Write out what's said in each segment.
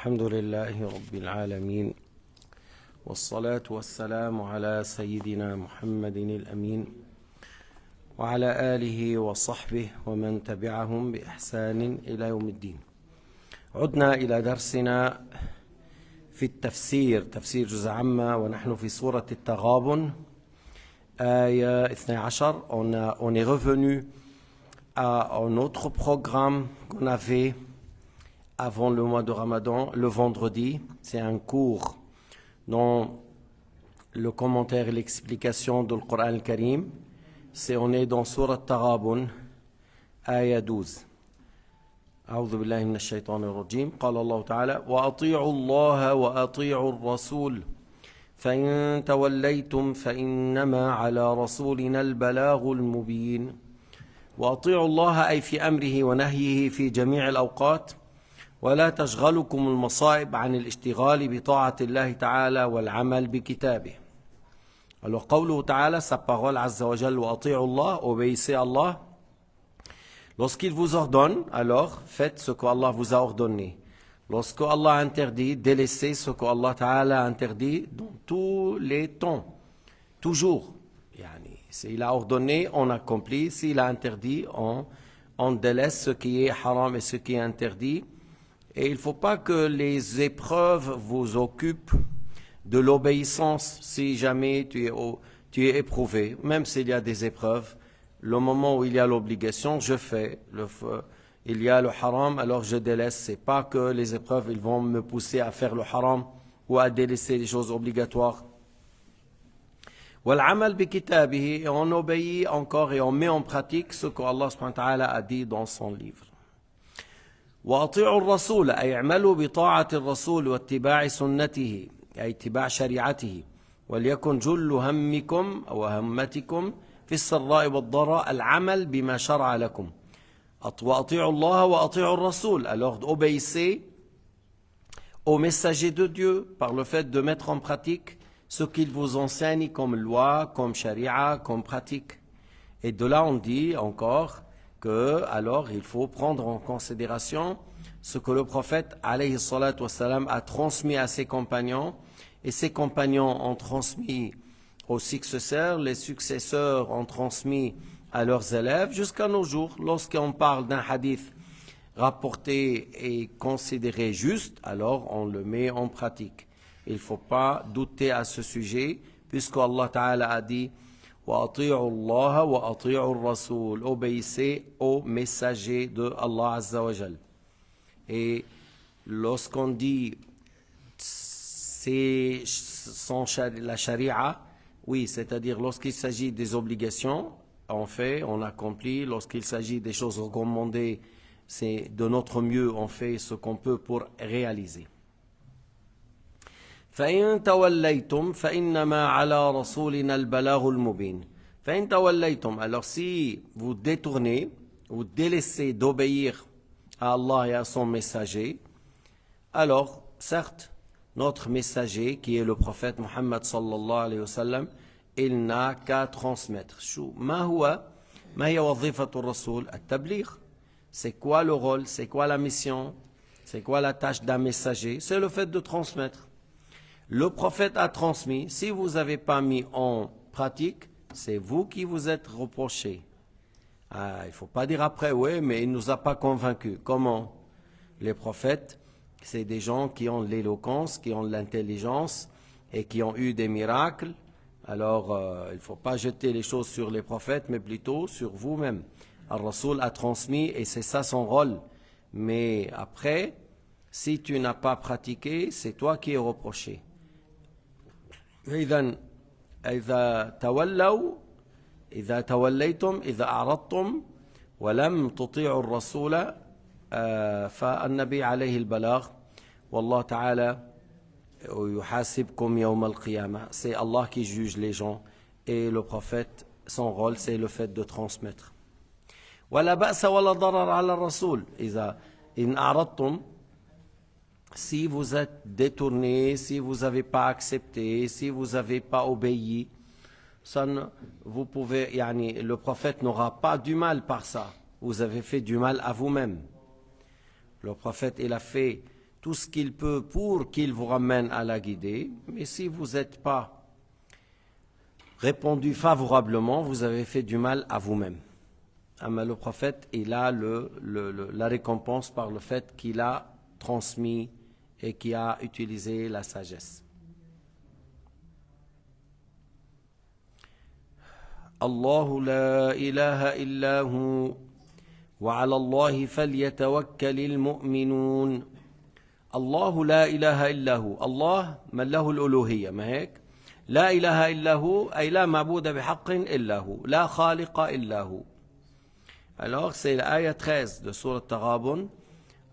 الحمد لله رب العالمين والصلاة والسلام على سيدنا محمد الأمين وعلى آله وصحبه ومن تبعهم بإحسان إلى يوم الدين. عدنا إلى درسنا في التفسير، تفسير جزء عامة، ونحن في سورة التغابن آية 12. On est revenu à un autre programme qu'on avait avant le mois de Ramadan, le vendredi. C'est un cours dans le commentaire et l'explication du Coran al-Karim. On est dans Surat Taghabun, Aya 12. أعوذ بالله من الشيطان الرجيم. قال الله تعالى: وأطيعوا الله وأطيعوا الرسول فإن توليتم فإنما على رسولنا البلاغ المبين. وأطيعوا الله أي في أمره ونهيه في جميع الأوقات، ولا تشغلكم المصائب عن الاشتغال بطاعة الله تعالى والعمل بكتابه. Alors قوله تعالى, sa parole عز وجل, وأطيعوا الله, obéissez à Allah. Lorsqu'il vous ordonne, alors faites ce qu'Allah vous a ordonné. Lorsque Allah interdit, délaissez ce qu'Allah Ta'ala interdit dans tous les temps. Toujours. Yani, s'il a ordonné, on accomplit. S'il a interdit, on délaisse ce qui est haram et ce qui est interdit. Et il ne faut pas que les épreuves vous occupent de l'obéissance si jamais tu es éprouvé. Même s'il y a des épreuves, le moment où il y a l'obligation, je fais. Il y a le haram, alors je délaisse. Ce n'est pas que les épreuves ils vont me pousser à faire le haram ou à délaisser les choses obligatoires. Wal-amal bi kitabihi, et on obéit encore et on met en pratique ce qu'Allah subhanahu wa ta'ala a dit dans son livre. وأطيعوا الرسول أي اعملوا بطاعة الرسول واتباع سنته أي اتباع شريعته، وليكن جل همكم أو همتكم في السراء والضراء العمل بما شرع لكم. وأطيعوا الله وأطيعوا الرسول. Alors obéissez aux messagers de Dieu par le fait de mettre en pratique ce qu'il vous enseigne comme loi, comme sharia, comme pratique. Et de là on dit encore que alors il faut prendre en considération ce que le prophète alayhi salatu wassalam a transmis à ses compagnons, et ses compagnons ont transmis aux successeurs, les successeurs ont transmis à leurs élèves jusqu'à nos jours. Lorsqu'on parle d'un hadith rapporté et considéré juste, alors on le met en pratique. Il ne faut pas douter à ce sujet, puisque Allah Ta'ala a dit: وَأَطِيعُوا اللَّهَ وَأَطِيعُوا الرَّسُولَ. Obéissez aux messagers de Allah Azza wa Jal. Et lorsqu'on dit c'est la sharia, oui, c'est-à-dire lorsqu'il s'agit des obligations, on fait, on accomplit. Lorsqu'il s'agit des choses recommandées, c'est de notre mieux, on fait ce qu'on peut pour réaliser. فإن توليتم فإنما على رسولنا البلاغ المبين. فإن توليتم, alors si vous détournez, vous délaissez d'obéir à Allah et à son messager, alors certes, notre messager qui est le prophète Muhammad sallallahu alayhi wa sallam, il n'a qu'à transmettre. ما هي وظيفة الرسول؟ التبليغ. C'est quoi le rôle? C'est quoi la mission? C'est quoi la tâche d'un messager? C'est le fait de transmettre. Le prophète a transmis. Si vous n'avez pas mis en pratique, c'est vous qui vous êtes reproché. Il ne faut pas dire après, oui, mais il ne nous a pas convaincus. Comment? Les prophètes, c'est des gens qui ont l'éloquence, qui ont l'intelligence et qui ont eu des miracles. Alors, il ne faut pas jeter les choses sur les prophètes, mais plutôt sur vous-même. Al-Rasoul a transmis et c'est ça son rôle. Mais après, si tu n'as pas pratiqué, c'est toi qui es reproché. إذا توليتم إذا أعرضتم ولم تطيعوا الرسول فالنبي عليه البلاغ والله تعالى يحاسبكم يوم القيامة. C'est Allah qui juge les gens et le prophète, son rôle c'est le fait de transmettre. ولا بأس ولا ضرر على الرسول إذا إن أعرضتم. Si vous êtes détourné, si vous n'avez pas accepté, si vous n'avez pas obéi, vous pouvez, le prophète n'aura pas du mal par ça. Vous avez fait du mal à vous-même. Le prophète, il a fait tout ce qu'il peut pour qu'il vous ramène à la guidée. Mais si vous n'êtes pas répondu favorablement, vous avez fait du mal à vous-même. Mais le prophète, il a la récompense par le fait qu'il a transmis et qu'il a utilisé la sagesse. Allahu la ilaha illa hu wa ala Allahi falyatawakkalil mu'minun. Allahu la ilaha illa hu. Allah man lahu al-uluhiyya, ma hek? La ilaha illa hu ay la ma'buda bihaqqin illa hu, la khaliqa illa hu. Alors c'est l'ayah 13 de Sourate Taghabun.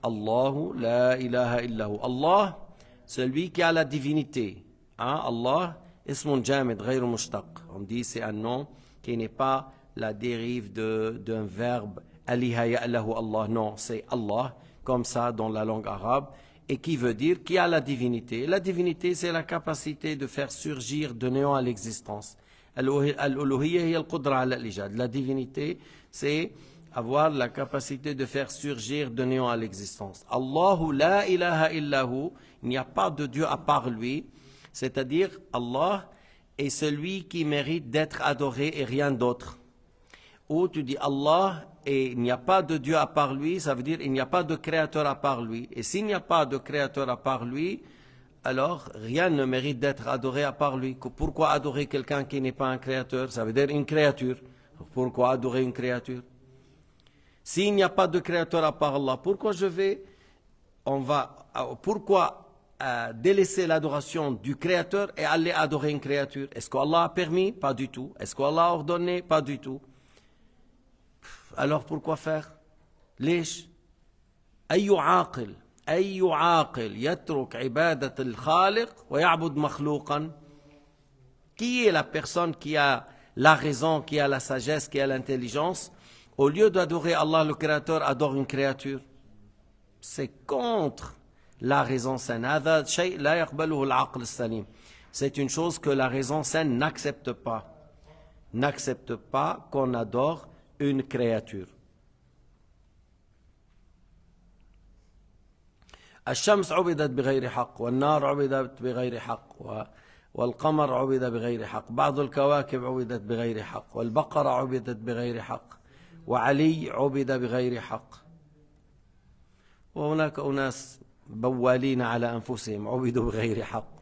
Allahu la ilaha illa hu. Allah, celui qui a la divinité. Hein? Allah, ismun jamid, ghayru mushtaq. On dit c'est un nom qui n'est pas la dérive d'un verbe aliha ya'lahu Allah. Non, c'est Allah, comme ça dans la langue arabe, et qui veut dire qui a la divinité. La divinité, c'est la capacité de faire surgir de néant à l'existence. Al-uluhiyya hiya al-qudra ala al-ijad. La divinité, c'est avoir la capacité de faire surgir de néant à l'existence. Allahu la ilaha illahu, il n'y a pas de Dieu à part lui, c'est-à-dire Allah est celui qui mérite d'être adoré et rien d'autre. Ou tu dis Allah et il n'y a pas de Dieu à part lui, ça veut dire il n'y a pas de créateur à part lui. Et s'il n'y a pas de créateur à part lui, alors rien ne mérite d'être adoré à part lui. Pourquoi adorer quelqu'un qui n'est pas un créateur? Ça veut dire une créature. Pourquoi adorer une créature? S'il n'y a pas de créateur à part Allah, pourquoi délaisser l'adoration du créateur et aller adorer une créature? Est-ce qu'Allah a permis? Pas du tout. Est-ce qu'Allah a ordonné? Pas du tout. Alors pourquoi faire? ليش؟ أي عاقل يترك عبادة الخالق ويعبد مخلوقا. Qui est la personne qui a la raison, qui a la sagesse, qui a l'intelligence? Au lieu d'adorer Allah le Créateur, adore une créature. C'est contre la raison saine. C'est une chose que la raison saine n'accepte pas. N'accepte pas qu'on adore une créature. الشمس عبدت بغير حق والنار عبدت بغير حق والقمر عبد بغير حق بعض الكواكب عبدت بغير حق والبقرة عبدت بغير حق وعلي عبد بغير حق وهناك أناس بوالين على أنفسهم عبدوا بغير حق.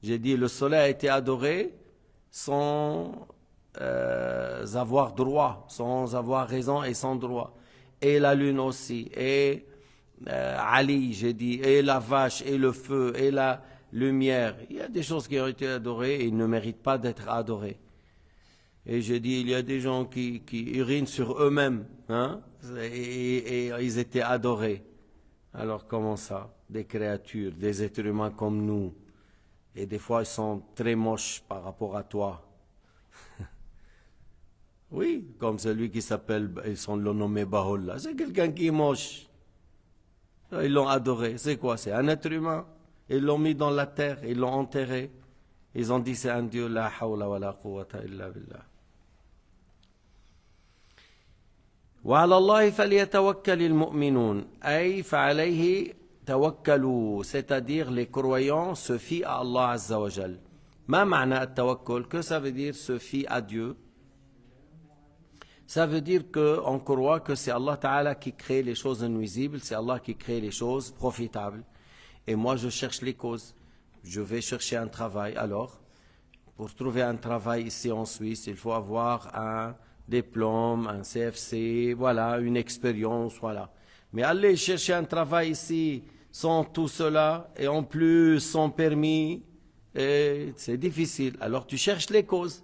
J'ai dit le soleil a été adoré sans avoir droit, sans avoir raison et sans droit. Et la lune aussi, et Ali, j'ai dit, et la vache, et le feu, et la lumière. Il y a des choses qui ont été adorées et ils ne méritent pas d'être adorées. Et j'ai dit, il y a des gens qui urinent sur eux-mêmes, hein, et ils étaient adorés. Alors comment ça? Des créatures, des êtres humains comme nous. Et des fois, ils sont très moches par rapport à toi. Oui, comme celui qui s'appelle, ils sont le nommé Baha'u'llah. C'est quelqu'un qui est moche. Ils l'ont adoré. C'est quoi? C'est un être humain. Ils l'ont mis dans la terre, ils l'ont enterré. Ils ont dit c'est un Dieu, la hawla wa la quwwata illa billah. وعلى الله فليتوكل المؤمنون أي فعليه توكلوا, c'est-à-dire les croyants se fient à Allah Azza wa Jal. ما معنى التوكل? Que ça veut dire se fier à Dieu? Ça veut dire qu'on croit que c'est Allah Ta'ala qui crée les choses nuisibles, c'est Allah qui crée les choses profitables. Et moi je cherche les causes. Je vais chercher un travail. Alors, pour trouver un travail ici en Suisse, il faut avoir un diplôme, un CFC, voilà, une expérience, voilà. Mais aller chercher un travail ici sans tout cela et en plus sans permis, c'est difficile. Alors tu cherches les causes.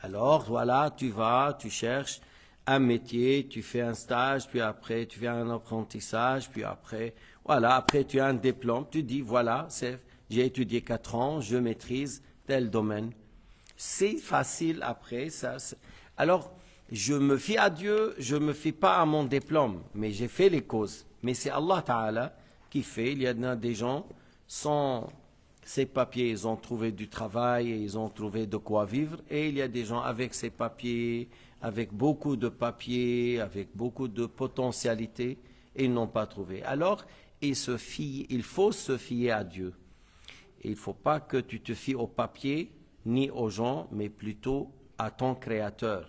Alors voilà, tu vas, tu cherches un métier, tu fais un stage, puis après tu fais un apprentissage, puis après, voilà, après tu as un diplôme, tu dis voilà, j'ai étudié 4 ans, je maîtrise tel domaine. C'est facile après, ça. Alors, je me fie à Dieu, je ne me fie pas à mon diplôme, mais j'ai fait les causes. Mais c'est Allah Ta'ala qui fait. Il y a des gens, sans ces papiers, ils ont trouvé du travail et ils ont trouvé de quoi vivre. Et il y a des gens avec ces papiers, avec beaucoup de papiers, avec beaucoup de potentialités, et ils n'ont pas trouvé. Alors, il faut se fier à Dieu. Et il ne faut pas que tu te fies au papier ni aux gens, mais plutôt à ton Créateur.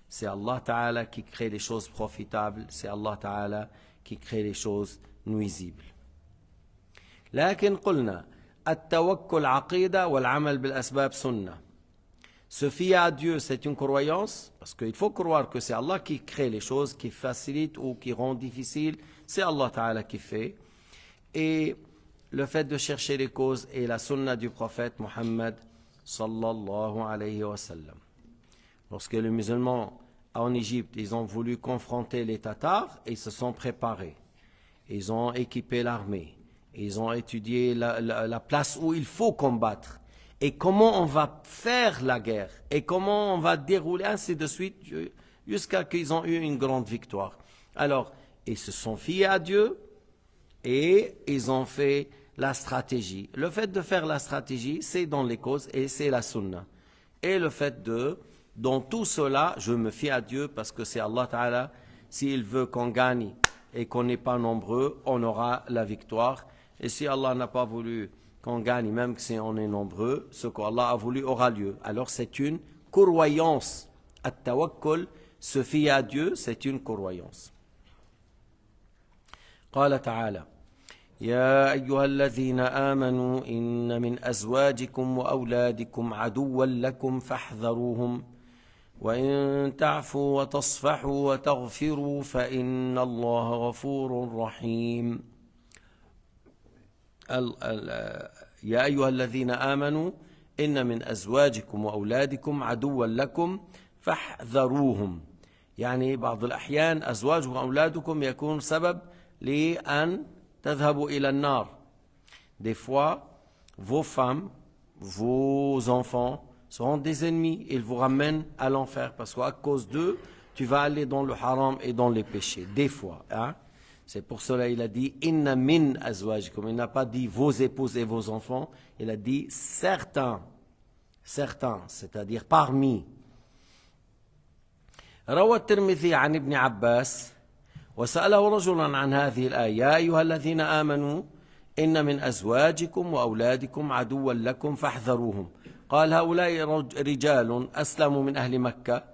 C'est Allah Ta'ala qui crée les choses profitables, c'est Allah Ta'ala qui crée les choses nuisibles. لكن قلنا التوكل عقيدة والعمل بالأسباب سنة. Se fier à Dieu, c'est une croyance, parce qu'il faut croire que c'est Allah qui crée les choses, qui facilite ou qui rend difficile, c'est Allah Ta'ala qui fait. Et le fait de chercher les causes est la sunna du prophète Muhammad sallallahu alayhi wa sallam. Lorsque les musulmans en Égypte, ils ont voulu confronter les Tatars, ils se sont préparés. Ils ont équipé l'armée. Ils ont étudié la place où il faut combattre. Et comment on va faire la guerre. Et comment on va dérouler, ainsi de suite, jusqu'à qu'ils ont eu une grande victoire. Alors, ils se sont fiés à Dieu et ils ont fait la stratégie. Le fait de faire la stratégie, c'est dans les causes et c'est la sunna. Et le fait dans tout cela, je me fie à Dieu parce que c'est Allah Ta'ala. S'il veut qu'on gagne et qu'on n'est pas nombreux, on aura la victoire. Et si Allah n'a pas voulu qu'on gagne, même si on est nombreux, ce qu'Allah a voulu aura lieu. Alors c'est une croyance. At-tawakkul, se fier à Dieu, c'est une croyance. قال تعالى يا أيها الذين آمنوا إن من أزواجكم وأولادكم عدوا لكم فاحذروهم وإن تعفوا وتصفحوا وتغفروا فإن الله غفور رحيم. يا أيها الذين آمنوا إن من أزواجكم وأولادكم عدوا لكم فاحذروهم. يعني بعض الأحيان أزواجكم وأولادكم يكون سبب لأن تذهبوا إلى النار. Des fois, vos femmes, vos enfants seront des ennemis. Ils vous ramènent à l'enfer parce qu'à cause d'eux, tu vas aller dans le haram et dans les péchés. Des fois, hein? C'est pour cela qu'il a dit inna min azwajikum. Il n'a pas dit vos épouses et vos enfants. Il a dit certains, c'est-à-dire parmi. روى الترمذي عن ابن عباس وسأله رجل عن هذه الآية يا أيها الذين آمنوا إن من أزواجكم وأولادكم عدوا لكم فاحذروهم. قال هؤلاء رجال أسلموا من أهل مكة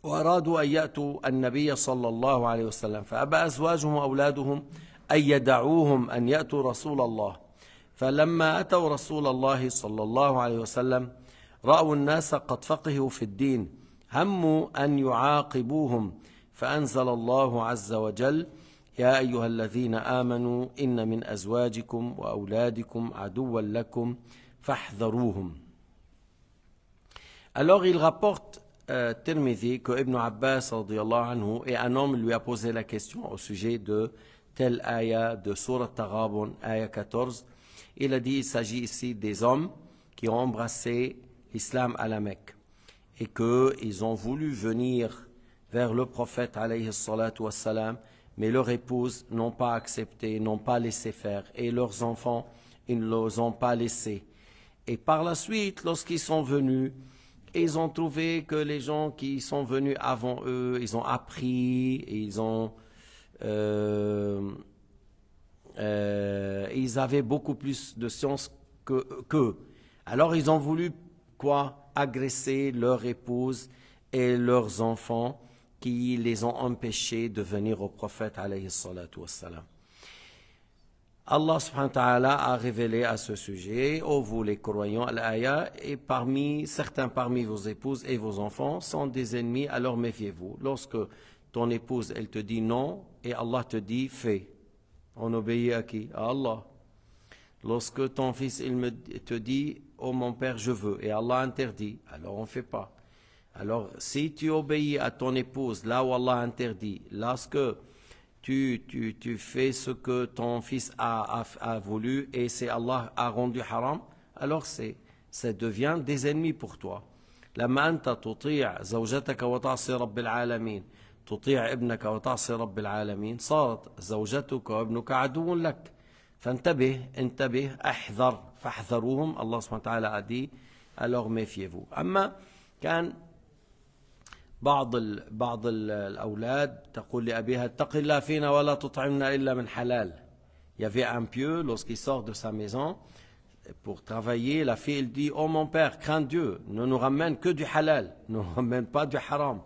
وأرادوا أن يأتوا النبي صلى الله عليه وسلم فأبى أزواجهم وأولادهم أن يدعوهم أن يأتوا رسول الله. فلما أتوا رسول الله صلى الله عليه وسلم رأوا الناس قد فقهوا في الدين هموا أن يعاقبوهم فأنزل الله عز وجل يا أيها الذين آمنوا إن من أزواجكم وأولادكم عدوا لكم فاحذروهم. Alors il rapporte Tirmidhi que Ibn Abbas radiyallahu anhu et un homme lui a posé la question au sujet de telle ayah de Surat Taghabun, ayah 14. Il a dit il s'agit ici des hommes qui ont embrassé l'islam à la Mecque et qu'ils ont voulu venir vers le prophète alayhi salatu wassalam, mais leurs épouses n'ont pas accepté, n'ont pas laissé faire, et leurs enfants, ils ne les ont pas laissés. Et par la suite, lorsqu'ils sont venus, ils ont trouvé que les gens qui sont venus avant eux, ils ont appris, ils avaient beaucoup plus de science qu'eux. Alors ils ont voulu agresser leurs épouses et leurs enfants qui les ont empêchés de venir au prophète alayhi salatu wassalam. Allah subhanahu wa ta'ala a révélé à ce sujet, ô vous les croyants, l'ayah, et certains parmi vos épouses et vos enfants sont des ennemis, alors méfiez-vous. Lorsque ton épouse, elle te dit non, et Allah te dit fais, on obéit à qui? À Allah. Lorsque ton fils, te dit, oh mon père, je veux, et Allah interdit, alors on ne fait pas. Alors, si tu obéis à ton épouse, là où Allah interdit, lorsque tu fais ce que ton fils a voulu et c'est Allah a rendu haram, alors ça devient des ennemis pour toi. لما أنت تطيع زوجتك وتعصي رب العالمين تطيع ابنك وتعصي رب العالمين صارت زوجتك وابنك عدو لك انتبه احذر فاحذروهم. Allah subhanahu wa ta'ala a dit alors méfiez-vous. أما كان بعض الأولاد تقول لأبيها اتق الله فينا ولا تطعمنا إلا من حلال. Il y avait un pieux, lorsqu'il sort de sa maison pour travailler, la fille elle dit « Oh mon père, crains Dieu, ne nous ramène que du halal, ne nous ramène pas du haram. »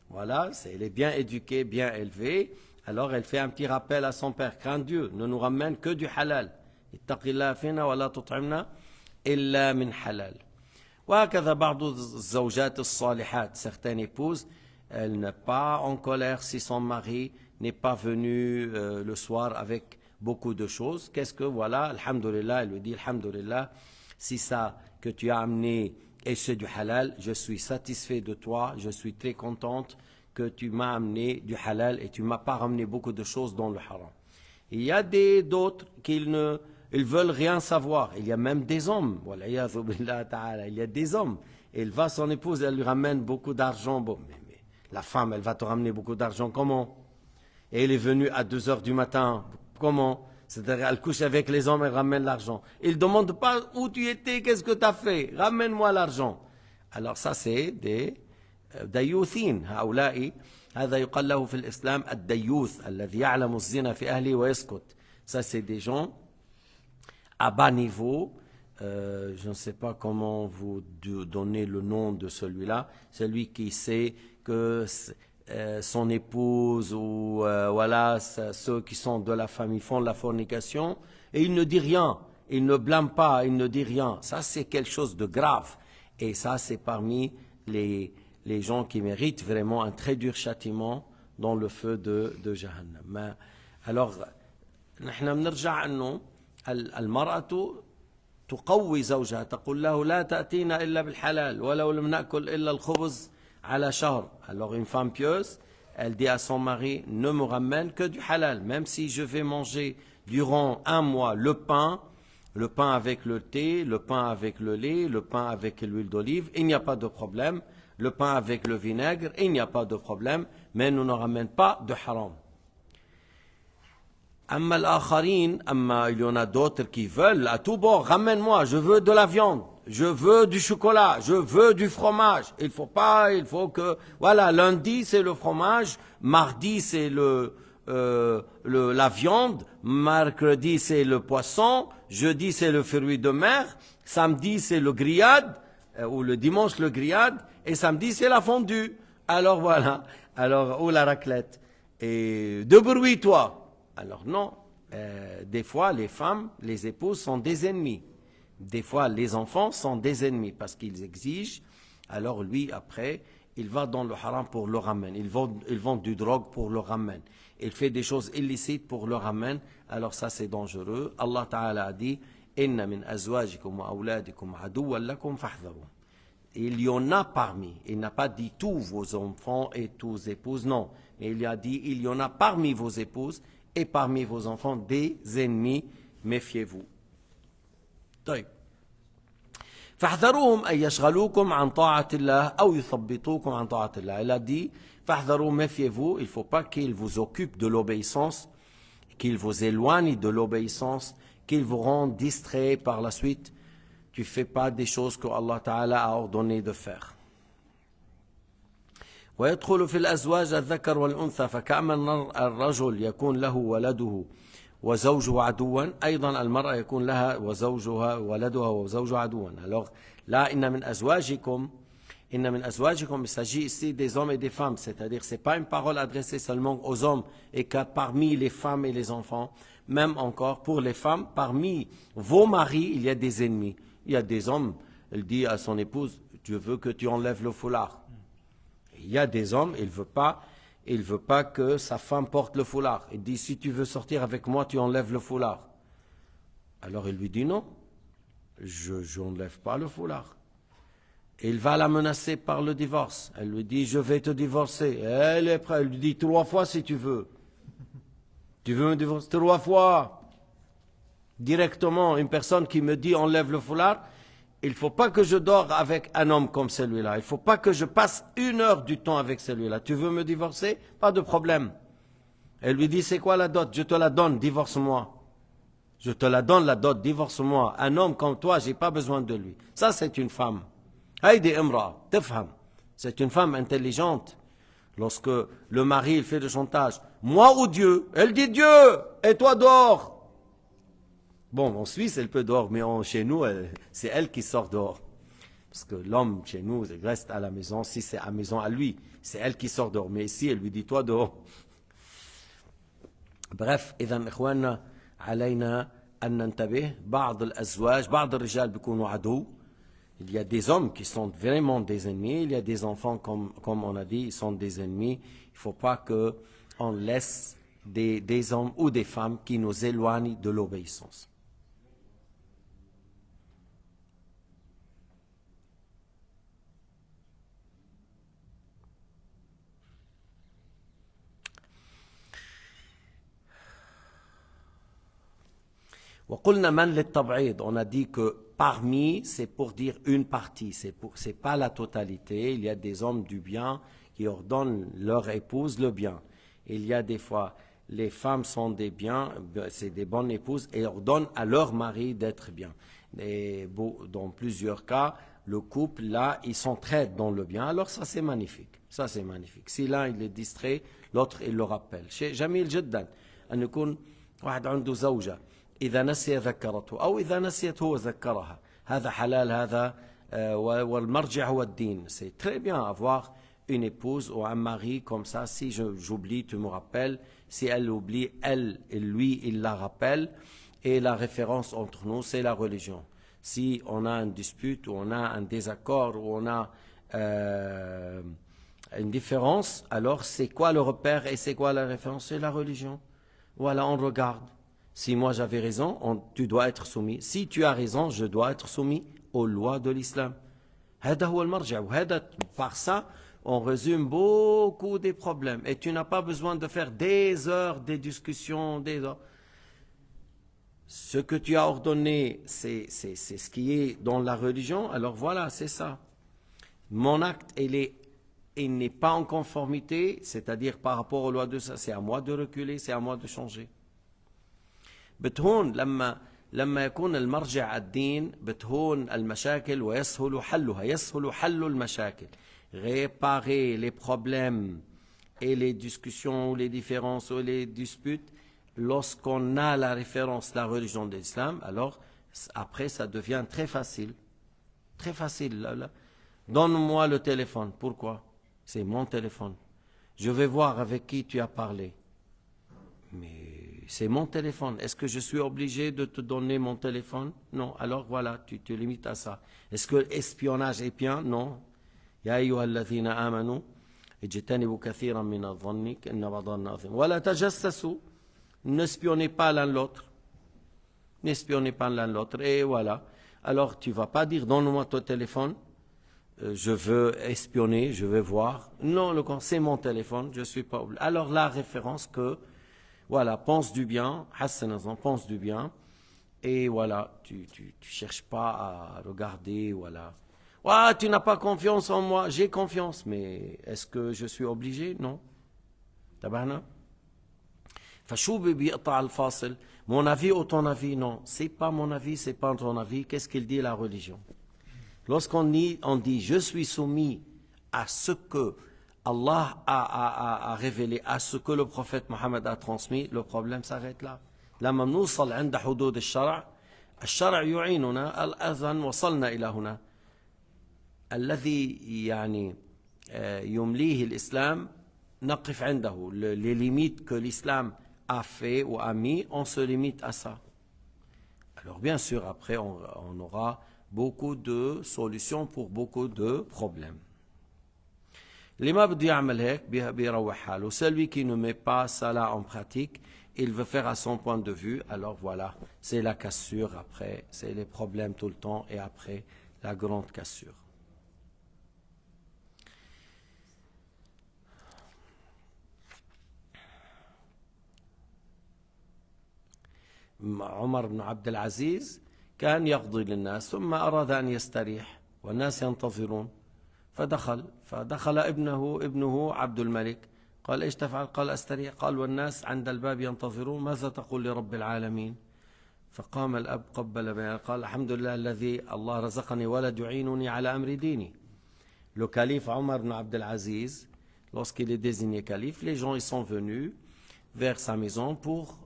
Voilà, elle est bien éduquée, bien élevée. Alors elle fait un petit rappel à son père, crains Dieu, ne nous ramène que du halal. Ittaqillah fina wa la tut'imna illa min halal. وهكذا بعض الزوجات الصالحات, certaines épouses, elles n'est pas en colère si son mari n'est pas venu le soir avec beaucoup de choses. Qu'est-ce que, voilà, alhamdulillah, elle lui dit, alhamdulillah, si ça que tu as amené et c'est du halal, je suis satisfait de toi, je suis très contente que tu m'as amené du halal et tu ne m'as pas ramené beaucoup de choses dans le haram. Il y a d'autres qui ils veulent rien savoir. Il y a même des hommes, il y a des hommes. Et il va, son épouse, elle lui ramène beaucoup d'argent. Bon, mais la femme, elle va te ramener beaucoup d'argent, comment? Et elle est venue à 2 heures du matin, comment? C'est-à-dire, elle couche avec les hommes, elle ramène l'argent. Il ne demande pas où tu étais, qu'est-ce que tu as fait, ramène-moi l'argent. Alors ça, c'est des ديوثين هؤلاء هذا يقال له في الإسلام الديوث الذي يعلم الزنا في أهله ويسكت. Ça, c'est des gens à bas niveau. Je ne sais pas comment vous donner le nom de celui-là. Celui qui sait que son épouse ou voilà, ceux qui sont de la famille font de la fornication et il ne dit rien, il ne blâme pas, il ne dit rien. Ça, c'est quelque chose de grave. Et ça, c'est parmi les gens qui méritent vraiment un très dur châtiment dans le feu de Jahannam. Alors, نحن بنرجع انه المرأة تقوي زوجها تقول له لا تأتينا إلا بالحلال ولو لم نأكل إلا الخبز على شهر. Alors une femme pieuse, elle dit à son mari, ne me ramène que du halal, même si je vais manger durant 1 mois le pain avec le thé, le pain avec le lait, le pain avec l'huile d'olive, il n'y a pas de problème. Le pain avec le vinaigre, il n'y a pas de problème, mais ne nous ramène pas de haram. Amma al-akharin, amma il y en a d'autres qui veulent à tout bord, ramène-moi, je veux de la viande, je veux du chocolat, je veux du fromage. Il faut que, voilà, lundi c'est le fromage, mardi c'est la viande, mercredi c'est le poisson, jeudi c'est le fruit de mer, samedi c'est le grillade, ou le dimanche le grillade, et samedi c'est la fondue. Alors voilà, ou la raclette. Et débrouille-toi. Alors non, des fois les femmes, les épouses sont des ennemis. Des fois les enfants sont des ennemis parce qu'ils exigent. Alors lui après, il va dans le haram pour le ramener. Il vend du drogue pour le ramener. Il fait des choses illicites pour le ramener. Alors ça c'est dangereux. Allah Ta'ala a dit Inna min azwajikum wa awladikum aduwwan lakum fahdharu. Il y en a parmi, il n'a pas dit tous vos enfants et tous vos épouses, non. Mais il a dit, il y en a parmi vos épouses et parmi vos enfants des ennemis, méfiez-vous. طيب. فاحذروهم أن يشغلوكم عن طاعة الله أو يثبطوكم عن طاعة الله. Il a dit, فاحذروا, méfiez-vous, il ne faut pas qu'ils vous occupent de l'obéissance, qu'ils vous éloignent de l'obéissance, qu'ils vous rendent distraits par la suite. Tu ne fais pas des choses que Allah Ta'ala a ordonné de faire. ويدخل في الأزواج الذكر والأنثى فكأن الرجل يكون له ولده وزوجه عدوا أيضا المرأة يكون لها وزوجها ولدها وزوجها عدوا. Alors là إن من أزواجكم il s'agit ici des hommes et des femmes, c'est-à-dire c'est pas une parole adressée seulement aux hommes et que parmi les femmes et les enfants, même encore pour les femmes, parmi vos maris il y a des ennemis. Il y a des hommes, il dit à son épouse, tu veux que tu enlèves le foulard. Il y a des hommes, il veut pas que sa femme porte le foulard. Il dit, si tu veux sortir avec moi, tu enlèves le foulard. Alors il lui dit non, je n'enlève pas le foulard. Et il va la menacer par le divorce. Elle lui dit, je vais te divorcer. Elle est prête, elle lui dit 3 fois si tu veux. Tu veux me divorcer 3 fois. Directement, une personne qui me dit enlève le foulard, il ne faut pas que je dors avec un homme comme celui-là. Il ne faut pas que je passe 1 heure du temps avec celui-là. Tu veux me divorcer? Pas de problème. Elle lui dit, c'est quoi la dot? Je te la donne, divorce-moi. Je te la donne la dot, divorce-moi. Un homme comme toi, je n'ai pas besoin de lui. Ça, c'est une femme. Haïdi imra, tefham. C'est une femme intelligente. Lorsque le mari il fait le chantage, moi ou Dieu? Elle dit Dieu, et toi dors. Bon, en Suisse, elle peut dehors, mais chez nous, c'est elle qui sort dehors. Parce que l'homme, chez nous, il reste à la maison. Si c'est à la maison à lui, c'est elle qui sort dehors. Mais ici, elle lui dit, toi dehors. Bref, إذا إخواننا علينا أن ننتبه. بعض الأزواج بعض الرجال بيكونوا عدو. Il y a des hommes qui sont vraiment des ennemis. Il y a des enfants, comme on a dit, ils sont des ennemis. Il ne faut pas qu'on laisse des hommes ou des femmes qui nous éloignent de l'obéissance. وقلنا من للتبعيض, on a dit que parmi, c'est pour dire une partie, c'est pas la totalité. Il y a des hommes du bien qui ordonnent leur épouse le bien. Il y a des fois, les femmes sont des biens, c'est des bonnes épouses et ordonnent à leur mari d'être bien. Et dans plusieurs cas, le couple, là, ils s'entraident dans le bien. Alors ça, c'est magnifique. Ça, c'est magnifique. Si l'un, il est distrait, l'autre, il le rappelle. شيء جميل جدا أن يكون واحد عنده زوجة إذا نسي ذكرته أو إذا نسيت هو ذكرها. هذا حلال هذا والمرجع هو الدين. C'est très bien avoir une épouse ou un mari comme ça. Si j'oublie, tu me rappelles. Si elle oublie, elle et lui, il la rappelle. Et la référence entre nous, c'est la religion. Si on a une dispute ou on a un désaccord ou on a une différence, alors c'est quoi le repère et c'est quoi la référence? C'est la religion. Voilà, on regarde. Si moi j'avais raison, tu dois être soumis. Si tu as raison, je dois être soumis aux lois de l'islam. Par ça, on résume beaucoup des problèmes. Et tu n'as pas besoin de faire des heures, des discussions, des heures. Ce que tu as ordonné, c'est ce qui est dans la religion. Alors voilà, c'est ça. Mon acte, il n'est pas en conformité, c'est-à-dire par rapport aux lois de ça. C'est à moi de reculer, c'est à moi de changer. بتهون لما يكون المرجع الدين بتهون المشاكل ويسهل حلها يسهل حل المشاكل réparer les problèmes et les discussions ou les différences ou les disputes lorsqu'on a la référence la religion de l'islam. Alors après ça devient très facile donne-moi le téléphone. Pourquoi? C'est mon téléphone. Je vais voir avec qui tu as parlé. Mais c'est mon téléphone. Est-ce que je suis obligé de te donner mon téléphone? Non. Alors voilà, tu te limites à ça. Est-ce que l'espionnage est bien? Non. يا أيها الذين آمنوا اجتنبوا كثيرا من الظن إن بعض الظن إثم ولا تجسسوا. N'espionnez pas l'un l'autre. N'espionnez pas l'un l'autre. Et voilà. Alors tu vas pas dire donne-moi ton téléphone. Je veux espionner, je veux voir. Non, c'est mon téléphone, je suis pas obligé. Alors la référence que voilà, pense du bien, pense du bien, et voilà, tu cherches pas à regarder, voilà. Ah, tu n'as pas confiance en moi, j'ai confiance, mais est-ce que je suis obligé? Non. Tabana? فشو بيقطع الفاصل? Mon avis ou ton avis? Non, c'est pas mon avis, c'est pas ton avis. Qu'est-ce qu'il dit la religion? Lorsqu'on dit je suis soumis à ce que Allah a révélé, à ce que le prophète Mohammed a transmis, le problème s'arrête là. لما بنوصل عند حدود الشرع يعيننا. الأذن وصلنا إلى هنا. الذي يعني يمليه الإسلام نقف عنده. Les limites que l'islam a fait ou a mis, on se limite à ça. Alors bien sûr, après on aura beaucoup de solutions pour beaucoup de problèmes. اللي ما بده يعمل هيك بيروح حاله. Celui qui ne met pas ça là en pratique, il veut faire à son point de vue, alors voilà, c'est la cassure après, c'est les problèmes tout le temps et après la grande cassure. عمر بن عبد العزيز كان يقضي للناس ثم أراد أن يستريح والناس ينتظرون فدخل ابنه عبد الملك. قال ايش تفعل؟ قال استريح. قال والناس عند الباب ينتظرون ماذا تقول لرب العالمين؟ فقام الأب قبل بينه قال الحمد لله الذي الله رزقني ولد يعينني على أمر ديني. Le calife Omar ibn Abd al-Aziz, lorsqu'il est désigné calife, les gens ils sont venus vers sa maison pour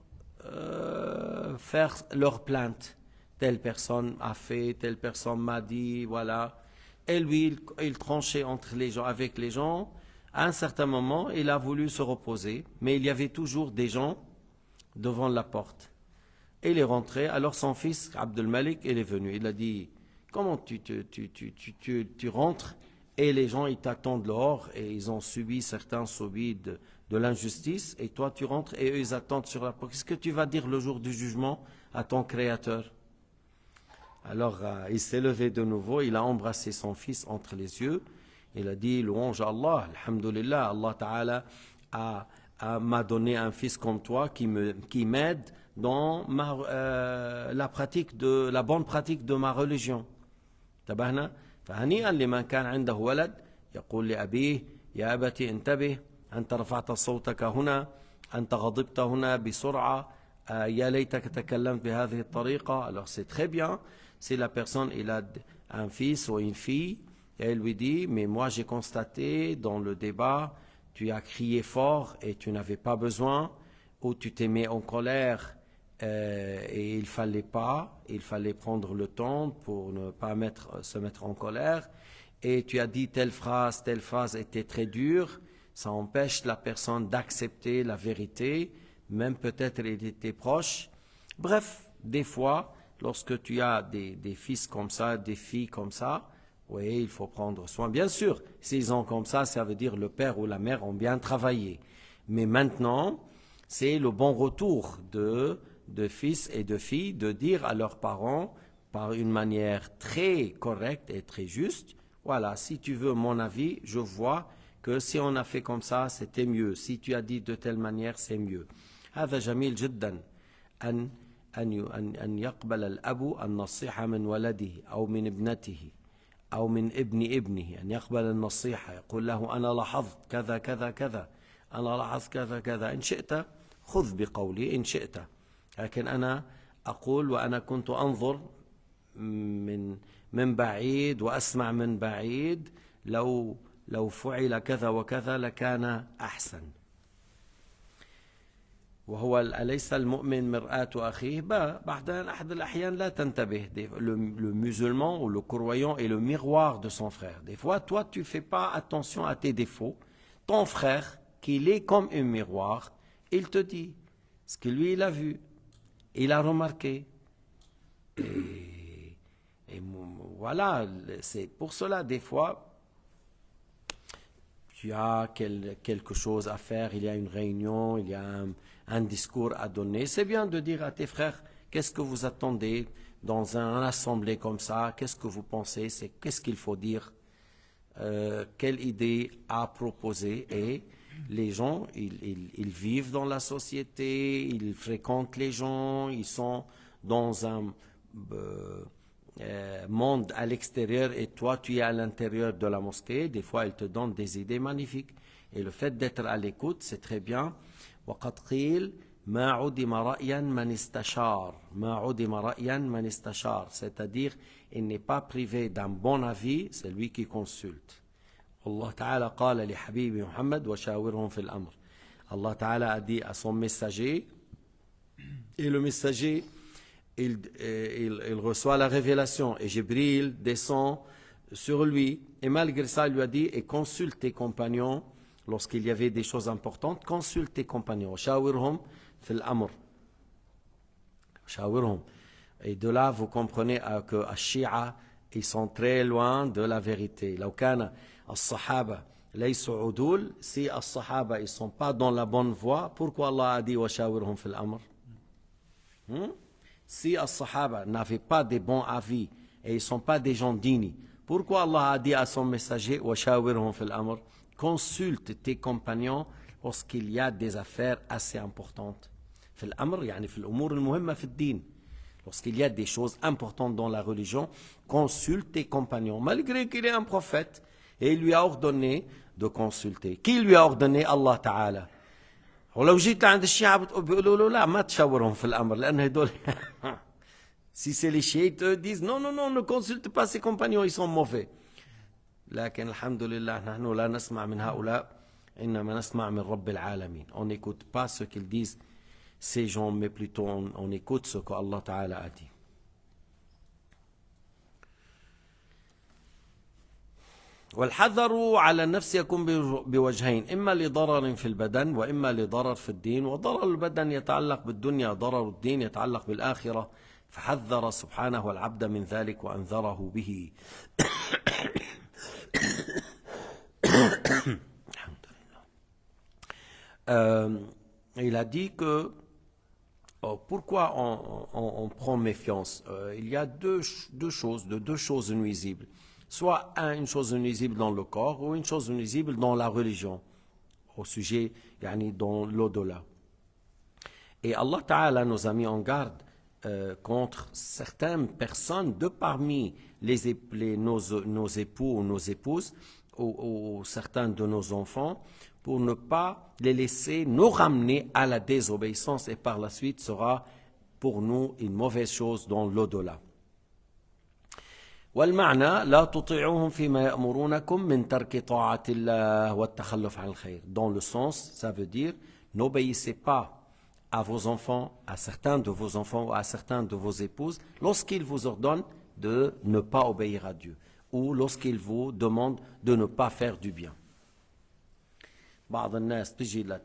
faire leur plainte. Telle personne a fait, telle personne m'a dit, voilà. Et lui, il tranchait entre les gens, avec les gens. À un certain moment, il a voulu se reposer, mais il y avait toujours des gens devant la porte. Et il est rentré, alors son fils, Abdul Malik, il est venu. Il a dit, comment tu rentres et les gens, ils t'attendent dehors et ils ont certains subi de l'injustice, et toi tu rentres et eux ils attendent sur la porte. Qu'est-ce que tu vas dire le jour du jugement à ton Créateur? Alors il s'est levé de nouveau, il a embrassé son fils entre les yeux, il a dit, louange à Allah, alhamdulillah, Allah Ta'ala m'a donné un fils comme toi qui m'aide dans la bonne pratique de ma religion. انتبهنا فهنيئا لمن كان عنده ولد يقول لأبيه يا أبتي انتبه أنت رفعت صوتك هنا أنت غضبت هنا بسرعة يا ليتك تكلمت بهذه الطريقة. Alors c'est très bien si la personne il a un fils ou une fille et elle lui dit mais moi j'ai constaté dans le débat tu as crié fort et tu n'avais pas besoin, ou tu t'es mis en colère et il fallait prendre le temps pour ne pas se mettre en colère, et tu as dit telle phrase était très dure, ça empêche la personne d'accepter la vérité, même peut-être il était proche. Bref, des fois, lorsque tu as des fils comme ça, des filles comme ça, oui, il faut prendre soin. Bien sûr, s'ils ont comme ça veut dire le père ou la mère ont bien travaillé. Mais maintenant, c'est le bon retour de fils et de filles de dire à leurs parents, par une manière très correcte et très juste, voilà, si tu veux mon avis, je vois que si on a fait comme ça, c'était mieux. Si tu as dit de telle manière, c'est mieux. هذا جميل جدا أن يقبل الأب النصيحة من ولده أو من ابنته أو من ابنه، أن يقبل النصيحة، يقول له أنا لاحظت كذا كذا كذا، أنا لاحظت كذا كذا، إن شئت خذ بقولي إن شئت، لكن أنا أقول وأنا كنت أنظر من بعيد وأسمع من بعيد، لو فعل كذا وكذا لكان أحسن. وهو أليس المؤمن مرآة أخيه؟ بعد أحد الأحيان لا تنتبه. Le musulman ou le croyant est le miroir de son frère. Des fois, toi, tu ne fais pas attention à tes défauts. Ton frère, qu'il est comme un miroir, il te dit ce que lui, il a vu, il a remarqué. Et voilà, c'est pour cela, des fois, tu as quelque chose à faire, il y a une réunion, il y a un discours à donner. C'est bien de dire à tes frères, qu'est-ce que vous attendez dans une assemblée comme ça, qu'est-ce que vous pensez, qu'est-ce qu'il faut dire, quelle idée à proposer. Et les gens, ils vivent dans la société, ils fréquentent les gens, ils sont dans un monde à l'extérieur et toi tu es à l'intérieur de la mosquée. Des fois ils te donnent des idées magnifiques, et le fait d'être à l'écoute, c'est très bien. وقد قيل ما عدم رأيا من استشار، ما عدم رأيا من استشار، c'est-à-dire il n'est pas privé d'un bon avis celui qui consulte. Allah Ta'ala قال لحبيب محمد وشاورهم في الأمر. Allah Ta'ala a dit à son messager, et le messager il reçoit la révélation, et Jibril descend sur lui, et malgré ça il lui a dit, et consulte tes compagnons lorsqu'il y avait des choses importantes, consulte tes compagnons. Shawirhum fil amr. Shawirhum. Et de là vous comprenez que les Shia, ils sont très loin de la vérité. لو كان الصحابة ليسوا عدول, si les Sahaba ils sont pas dans la bonne voie, pourquoi Allah a dit وشاورهم في الأمر? Si les Sahaba n'avaient pas de bons avis et ils ne sont pas des gens dignes, pourquoi Allah a dit à son messager وشاورهم في الأمر? Consulte tes compagnons lorsqu'il y a des affaires assez importantes. في الأمر يعني في الأمور المهمة في الدين. Lorsqu'il y a des choses importantes dans la religion, consulte tes compagnons, malgré qu'il est un prophète, et il lui a ordonné de consulter. Qui lui a ordonné? Allah Ta'ala. ولو جيت عند الشيعة بيقولوا له لا ما تشاورهم في الأمر لأن هدول si c'est les chiites, eux disent non, ne consulte pas ses compagnons, ils sont mauvais. لكن الحمد لله نحن لا نسمع من هؤلاء إنما نسمع من رب العالمين. On n'écoute pas ce qu'ils disent, ces gens, mais plutôt on écoute ce qu'Allah Ta'ala a dit. والحذر على النفس يكون بوجهين إما لضرر في البدن وإما لضرر في الدين وضرر البدن يتعلق بالدنيا ضرر الدين يتعلق بالآخرة فحذر سبحانه العبد من ذلك وأنذره به il a dit que pourquoi on prend méfiance il y a deux choses nuisibles. Soit une chose nuisible dans le corps ou une chose nuisible dans la religion, au sujet, dans l'au-delà. Et Allah Ta'ala nous a mis en garde contre certaines personnes de parmi nos époux ou nos épouses ou certains de nos enfants pour ne pas les laisser nous ramener à la désobéissance et par la suite sera pour nous une mauvaise chose dans l'au-delà. والمعنى لا تطيعوهم فيما يأمرونكم من ترك طاعة الله والتخلف عن الخير. Dans le sens, ça veut dire n'obéissez pas à vos enfants, à certains de vos enfants ou à certains de vos épouses lorsqu'ils vous ordonnent de ne pas obéir à Dieu ou lorsqu'ils vous demandent de ne pas faire du bien. بعض الناس تجي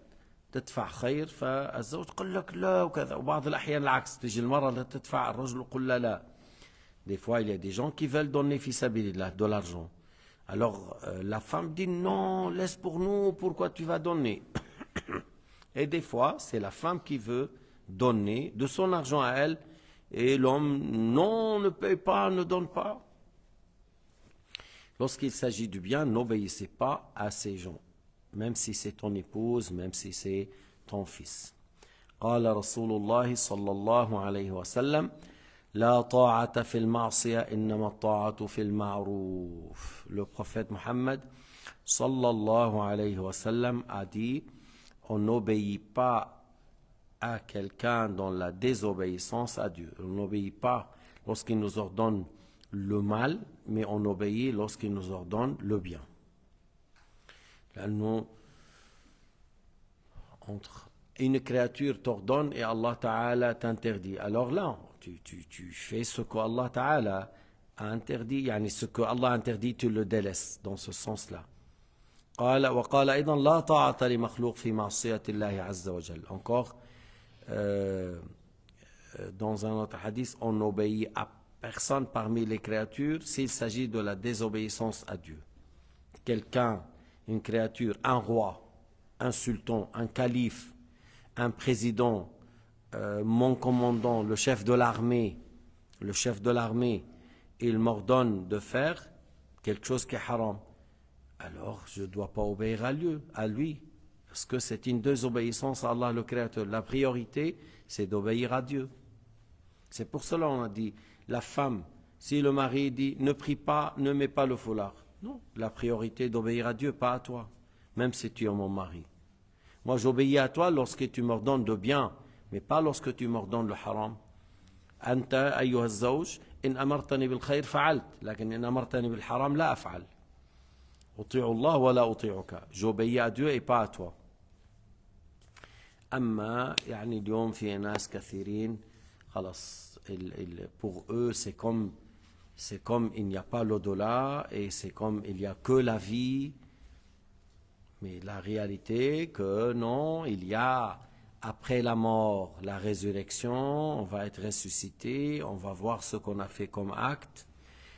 تدفع خير فالزوج يقول لك لا وكذا وبعض الأحيان العكس تجي المرأة تدفع الرجل يقول لا لا. Des fois, il y a des gens qui veulent donner fi sabilillah, de l'argent. Alors, la femme dit non, laisse pour nous, pourquoi tu vas donner? Et des fois, c'est la femme qui veut donner de son argent à elle, et l'homme, non, ne paye pas, ne donne pas. Lorsqu'il s'agit du bien, n'obéissez pas à ces gens, même si c'est ton épouse, même si c'est ton fils. قال رسول الله صلى الله عليه وسلم لا طاعة في المعصية إنما الطاعة في المعروف. Le prophète Mohammed sallallahu alayhi wa sallam a dit on n'obéit pas à quelqu'un dans la désobéissance à Dieu. On n'obéit pas lorsqu'il nous ordonne le mal, mais on obéit lorsqu'il nous ordonne le bien. Là, nous, entre une créature t'ordonne et Allah Ta'ala t'interdit. Alors là, tu fais ce que Allah Ta'ala a interdit, ce que Allah a interdit, tu le délaisses dans ce sens-là. وقال أيضا لا طاعة لمخلوق في معصية الله عز وجل. Encore, dans un autre hadith, on n'obéit à personne parmi les créatures s'il s'agit de la désobéissance à Dieu. Quelqu'un, une créature, un roi, un sultan, un calife, un président, mon commandant, le chef de l'armée, il m'ordonne de faire quelque chose qui est haram. Alors, je ne dois pas obéir à lui, parce que c'est une désobéissance à Allah le Créateur. La priorité, c'est d'obéir à Dieu. C'est pour cela qu'on a dit, la femme, si le mari dit, ne prie pas, ne mets pas le foulard. Non, la priorité est d'obéir à Dieu, pas à toi, même si tu es mon mari. Moi, j'obéis à toi lorsque tu m'ordonnes de bien, mais pas lorsque tu m'ordonnes le haram. Anta ayyuha az-zawj in amartani bil khayr fa'alt, lakin in amartani bil haram la af'al. Uti'u Allah wa la uti'uka. J'obéis à Dieu et pas à toi. أما اليوم في ناس كثيرين خلاص pour eux c'est comme il n'y a pas l'au-delà et c'est comme il n'y a que la vie. Mais la réalité que non, il y a après la mort, la résurrection, on va être ressuscité, on va voir ce qu'on a fait comme acte.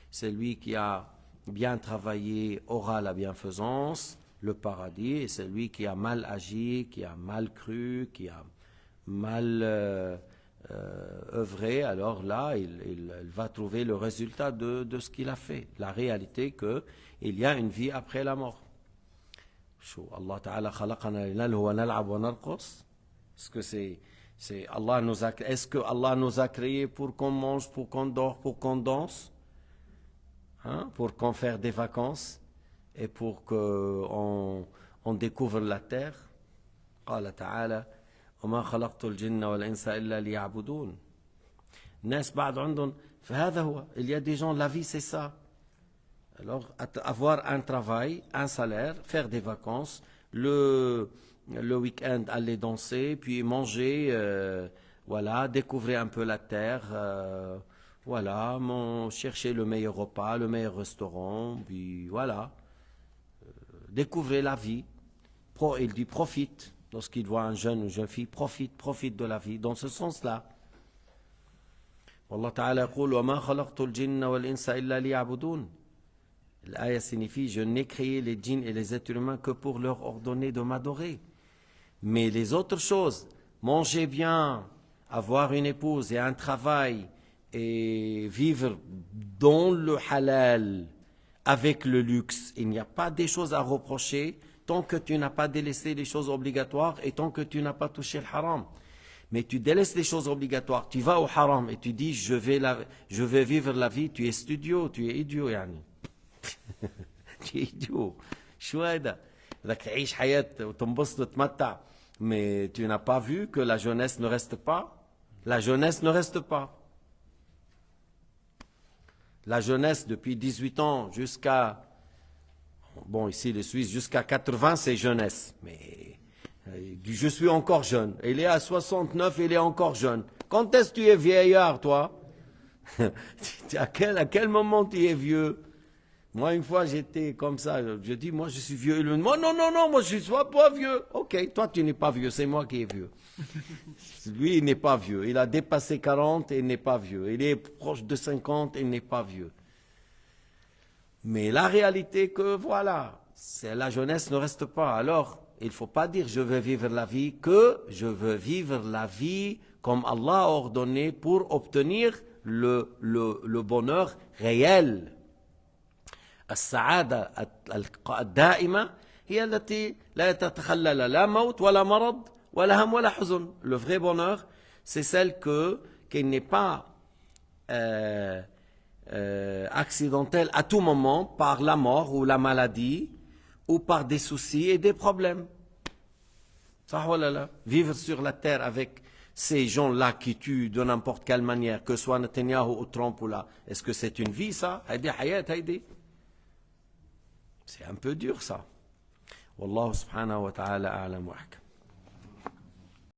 Celui qui a bien travaillé aura la bienfaisance, le paradis, et celui qui a mal agi, qui a mal cru, qui a mal œuvré, alors là, il va trouver le résultat de ce qu'il a fait. La réalité qu'il y a une vie après la mort. Allah Ta'ala khalaqana linalhu wa nal'ab wa narqus. Est-ce que Allah nous a créés pour qu'on mange, pour qu'on dort, pour qu'on danse, pour qu'on fasse des vacances et pour qu'on découvre la terre? قال تعالى وما خلقت الجن والإنس إلا ليعبدون. الناس بعد عندهم فهذا هو. Il y a des gens, la vie c'est ça. Alors, avoir un travail, un salaire, faire des vacances, le le week-end, aller danser, puis manger, voilà, découvrir un peu la terre, voilà, chercher le meilleur repas, le meilleur restaurant, puis voilà, découvrir la vie. Il dit profite, lorsqu'il voit un jeune ou une jeune fille, profite de la vie, dans ce sens-là. والله تعالى يقول وما خلقت الجن والإنس إلا ليعبدون. L'aya signifie je n'ai créé les djinns et les êtres humains que pour leur ordonner de m'adorer. Mais les autres choses, manger bien, avoir une épouse et un travail et vivre dans le halal avec le luxe, il n'y a pas des choses à reprocher tant que tu n'as pas délaissé les choses obligatoires et tant que tu n'as pas touché le haram. Mais tu délaisses les choses obligatoires, tu vas au haram et tu dis je vais vivre la vie, tu es studio, tu es idiot yani. Tu es idiot. شو هذا؟ بدك تعيش حياة وتنبسط وتتمتع. Mais tu n'as pas vu que la jeunesse ne reste pas. La jeunesse ne reste pas. La jeunesse depuis 18 ans jusqu'à, bon ici les Suisses, jusqu'à 80 c'est jeunesse. Mais je suis encore jeune. Il est à 69, il est encore jeune. Quand est-ce que tu es vieillard, toi? à quel moment tu es vieux? Moi, une fois, j'étais comme ça. Je dis, moi, je suis vieux. Il me dit, moi, non, moi, je ne suis pas vieux. Ok, toi, tu n'es pas vieux. C'est moi qui est vieux. Lui, il n'est pas vieux. Il a dépassé 40 et il n'est pas vieux. Il est proche de 50 et il n'est pas vieux. Mais la réalité que, voilà, la jeunesse ne reste pas. Alors, il ne faut pas dire, je veux vivre la vie, que je veux vivre la vie comme Allah a ordonné pour obtenir le bonheur réel. السعادة الدائمة هي التي لا تتخلل لا موت ولا مرض ولا هم ولا حزن. Le vrai bonheur, c'est celle qui n'est pas accidentelle à tout moment par la mort ou la maladie ou par des soucis et des problèmes. Ça, voilà, vivre sur la terre avec ces gens-là qui tuent de n'importe quelle manière, que ce soit Netanyahu ou Trump ou là, est-ce que c'est une vie ça? هيدي حياة هيدي. C'est un peu dur ça. Wallahu subhanahu wa ta'ala a'lam wa ahkam.